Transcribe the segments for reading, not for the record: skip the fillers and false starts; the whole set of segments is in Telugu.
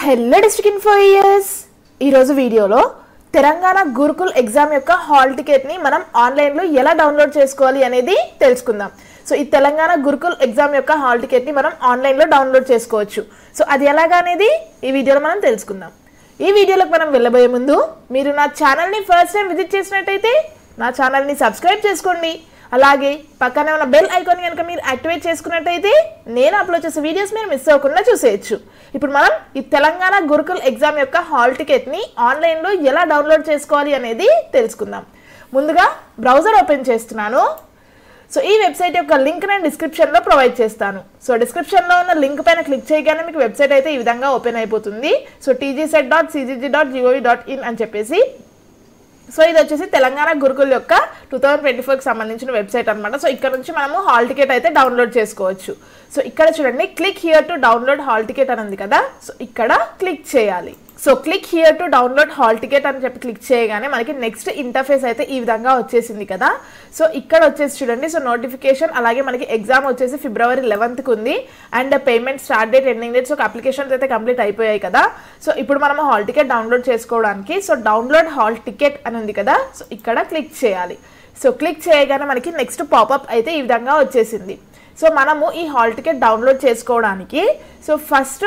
హెల్లో డిస్ట్రిక్ట్ ఇన్ఫోయర్స్ ఈరోజు వీడియోలో తెలంగాణ గురుకుల్ ఎగ్జామ్ యొక్క హాల్ టికెట్ని మనం ఆన్లైన్లో ఎలా డౌన్లోడ్ చేసుకోవాలి అనేది తెలుసుకుందాం. సో ఈ తెలంగాణ గురుకుల్ ఎగ్జామ్ యొక్క హాల్ టికెట్ని మనం ఆన్లైన్లో డౌన్లోడ్ చేసుకోవచ్చు. సో అది ఎలాగా అనేది ఈ వీడియోలో మనం తెలుసుకుందాం. ఈ వీడియోలోకి మనం వెళ్ళబోయే ముందు మీరు నా ఛానల్ని ఫస్ట్ టైం విజిట్ చేసినట్టయితే నా ఛానల్ని సబ్స్క్రైబ్ చేసుకోండి. అలాగే పక్కనే ఉన్న బెల్ ఐకాన్ కనుక మీరు యాక్టివేట్ చేసుకున్నట్టయితే నేను అప్లోడ్ చేసే వీడియోస్ మీరు మిస్ అవ్వకుండా చూసేయచ్చు. ఇప్పుడు మనం ఈ తెలంగాణ గురుకుల్ ఎగ్జామ్ యొక్క హాల్ టికెట్ని ఆన్లైన్లో ఎలా డౌన్లోడ్ చేసుకోవాలి అనేది తెలుసుకుందాం. ముందుగా బ్రౌజర్ ఓపెన్ చేస్తున్నాను. సో ఈ వెబ్సైట్ యొక్క లింక్ నేను డిస్క్రిప్షన్లో ప్రొవైడ్ చేస్తాను. సో డిస్క్రిప్షన్లో ఉన్న లింక్ పైన క్లిక్ చేయగానే మీకు వెబ్సైట్ అయితే ఈ విధంగా ఓపెన్ అయిపోతుంది. సో tgset.cgg.gov.in అని చెప్పేసి. సో ఇది వచ్చేసి తెలంగాణ గురుకుల్ యొక్క 2024కి సంబంధించిన వెబ్సైట్ అనమాట. సో ఇక్కడ నుంచి మనము హాల్ టికెట్ అయితే డౌన్లోడ్ చేసుకోవచ్చు. సో ఇక్కడ చూడండి, click here to download hall ticket అని ఉంది కదా. సో ఇక్కడ క్లిక్ చేయాలి. So click here to download hall ticket అని చెప్పి క్లిక్ చేయగానే మనకి నెక్స్ట్ ఇంటర్ఫేస్ అయితే ఈ విధంగా వచ్చేసింది కదా. సో ఇక్కడ వచ్చేసి చూడండి, సో నోటిఫికేషన్ అలాగే మనకి ఎగ్జామ్ వచ్చేసి February 11th ఉంది. And payment start date, ending date, so applications అయితే కంప్లీట్ అయిపోయాయి కదా. సో ఇప్పుడు మనం హాల్ టికెట్ డౌన్లోడ్ చేసుకోవడానికి సో డౌన్లోడ్ హాల్ టికెట్ అని ఉంది కదా. సో ఇక్కడ క్లిక్ చేయాలి. సో క్లిక్ చేయగానే మనకి నెక్స్ట్ పాపప్ అయితే ఈ విధంగా వచ్చేసింది. సో మనము ఈ హాల్ టికెట్ డౌన్లోడ్ చేసుకోవడానికి సో ఫస్ట్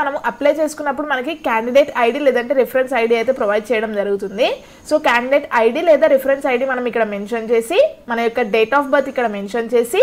మనము అప్లై చేసుకున్నప్పుడు మనకి క్యాండిడేట్ ఐడి లేదంటే రిఫరెన్స్ ఐడి అయితే ప్రొవైడ్ చేయడం జరుగుతుంది. సో క్యాండిడేట్ ఐడి లేదా రిఫరెన్స్ ఐడి మనం ఇక్కడ మెన్షన్ చేసి మన యొక్క డేట్ ఆఫ్ బర్త్ ఇక్కడ మెన్షన్ చేసి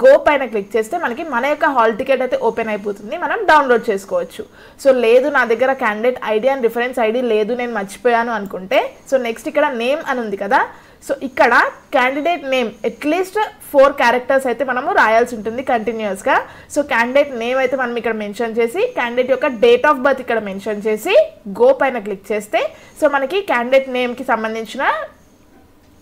గో పైన క్లిక్ చేస్తే మనకి మన యొక్క హాల్ టికెట్ అయితే ఓపెన్ అయిపోతుంది. మనం డౌన్లోడ్ చేసుకోవచ్చు. సో లేదు నా దగ్గర candidate ID and reference ID లేదు, నేను మర్చిపోయాను అనుకుంటే సో నెక్స్ట్ ఇక్కడ నేమ్ అని ఉంది కదా. సో ఇక్కడ క్యాండిడేట్ నేమ్ అట్లీస్ట్ 4 క్యారెక్టర్స్ అయితే మనము రాయాల్సి ఉంటుంది కంటిన్యూస్గా. సో క్యాండిడేట్ నేమ్ అయితే మనం ఇక్కడ మెన్షన్ చేసి క్యాండిడేట్ యొక్క డేట్ ఆఫ్ బర్త్ ఇక్కడ మెన్షన్ చేసి గో పైన క్లిక్ చేస్తే సో మనకి క్యాండిడేట్ నేమ్కి సంబంధించిన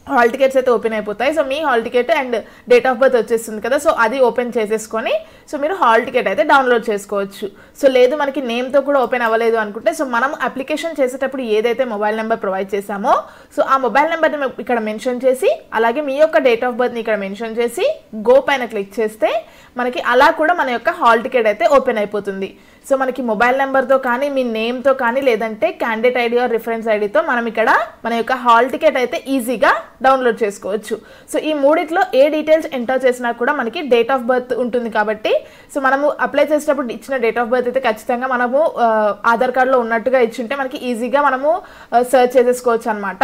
హాల్ టికెట్స్ అయితే ఓపెన్ అయిపోతాయి. So me hall ticket and date of birth వచ్చేస్తుంది కదా. సో అది ఓపెన్ చేసేసుకొని సో మీరు హాల్ టికెట్ అయితే డౌన్లోడ్ చేసుకోవచ్చు. సో లేదు మనకి నేమ్తో కూడా ఓపెన్ అవ్వలేదు అనుకుంటే సో మనం అప్లికేషన్ చేసేటప్పుడు ఏదైతే మొబైల్ నెంబర్ ప్రొవైడ్ చేసామో సో ఆ మొబైల్ నెంబర్ని ఇక్కడ మెన్షన్ చేసి అలాగే మీ యొక్క డేట్ ఆఫ్ బర్త్ని ఇక్కడ మెన్షన్ చేసి గో పైన క్లిక్ చేస్తే మనకి అలా కూడా మన యొక్క హాల్ టికెట్ అయితే ఓపెన్ అయిపోతుంది. సో మనకి మొబైల్ నెంబర్తో కానీ మీ నేమ్తో కానీ లేదంటే క్యాండిడేట్ ఐడి ఆర్ రిఫరెన్స్ ఐడితో మనం ఇక్కడ మన యొక్క హాల్ టికెట్ అయితే ఈజీగా డౌన్లోడ్ చేసుకోవచ్చు. సో ఈ మూడిట్లో ఏ డీటెయిల్స్ ఎంటర్ చేసినా కూడా మనకి డేట్ ఆఫ్ బర్త్ ఉంటుంది కాబట్టి సో మనము అప్లై చేసేటప్పుడు ఇచ్చిన డేట్ ఆఫ్ బర్త్ అయితే ఖచ్చితంగా మనము ఆధార్ కార్డులో ఉన్నట్టుగా ఇచ్చుంటే మనకి ఈజీగా మనము సెర్చ్ చేసేసుకోవచ్చు అనమాట.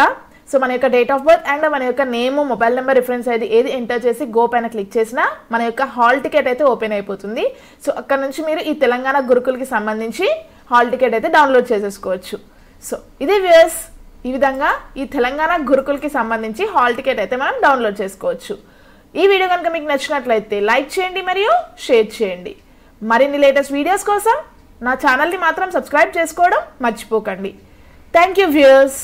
సో మన యొక్క డేట్ ఆఫ్ బర్త్ అండ్ మన యొక్క name, mobile number, reference ID ఏది ఎంటర్ చేసి గో పైన క్లిక్ చేసినా మన యొక్క హాల్ టికెట్ అయితే ఓపెన్ అయిపోతుంది. సో అక్కడ నుంచి మీరు ఈ తెలంగాణ గురుకుల్కి సంబంధించి హాల్ టికెట్ అయితే డౌన్లోడ్ చేసేసుకోవచ్చు. సో ఇదే వ్యూయర్స్, ఈ విధంగా ఈ తెలంగాణ గురుకుల్కి సంబంధించి హాల్ టికెట్ అయితే మనం డౌన్లోడ్ చేసుకోవచ్చు. ఈ వీడియో కనుక మీకు నచ్చినట్లయితే లైక్ చేయండి మరియు షేర్ చేయండి. మరిన్ని లేటెస్ట్ వీడియోస్ కోసం నా ఛానల్ని మాత్రం సబ్స్క్రైబ్ చేసుకోవడం మర్చిపోకండి. Thank you viewers.